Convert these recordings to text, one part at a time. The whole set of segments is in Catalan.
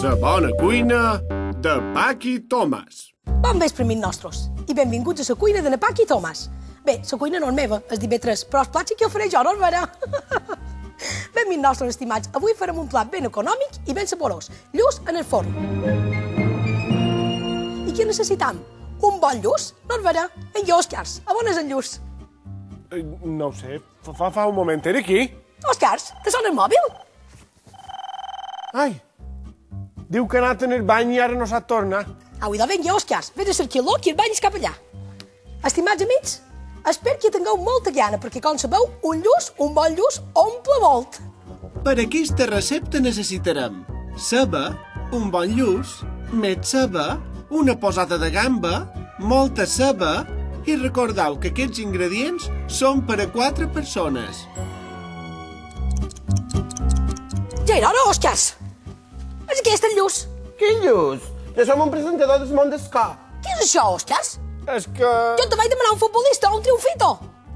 La bona cuina de Paqui Tomàs. Bon vespre, amics nostres, i benvinguts a la cuina de Paqui Tomàs. Bé, la cuina no és meva, és d'IB3, però els plats sí que el faré jo, no és vera? Bé, amics nostres estimats, avui farem un plat ben econòmic i ben saborós, lluç en el forn. I què necessitam? Un bon lluç, no és vera? En jo, Òscars, a on és el lluç? No ho sé, fa un moment, era aquí? Òscars, te sona el mòbil? Ai, diu que ha anat en el bany i ara no sap tornar. Au, idò, vinga, Òscars, vés a cercar-lo, que el bany és cap allà. Estimats amics, espero que tingueu molta gana, perquè com sabeu, un lluç, un bon lluç, omple molt. Per aquesta recepta necessitarem ceba, un bon lluç, més ceba, una posada de gamba, molta ceba i recordeu que aquests ingredients són per a 4 persones. Ja era hora, Òscars. És aquest el lluç. Quin lluç? Jo som un presentador del món d'escà. Què és això, Òscars? És que... Jo te vaig demanar un futbolista, un triomfito.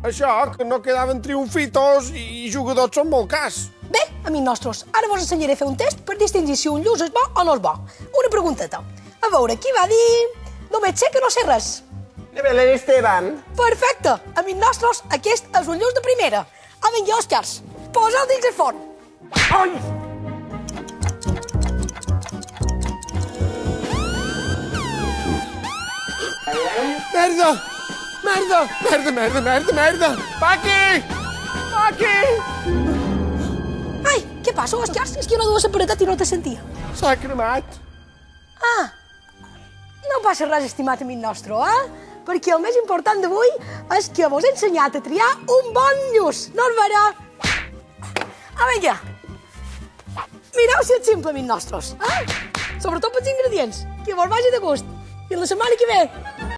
Això, que no quedaven triomfitos i jugadors són molt cars. Bé, amics nostres, ara vos ensenyaré a fer un test per distingir si un lluç és bo o no és bo. Una pregunteta. A veure, qui va dir... Només sé que no sé res. Belén Esteban. Perfecte. Amics nostres, aquest és un lluç de primera. Ah, vinga, Òscars, posa'l dins el forn. Ai! Merda! Merda! Merda, merda, merda, merda! Paqui! Paqui! Ai, què passa, Òscars? És que jo no duia l'aparatet i no te sentia. S'ha cremat. Ah, no passa res, estimat amic nostre, Perquè el més important d'avui és que vos he ensenyat a triar un bon lluç, no és vera? Ah, vinga. Mireu si és simple, amics nostres, Sobretot pels ingredients, que vos vagi de gust. Fins la setmana que ve.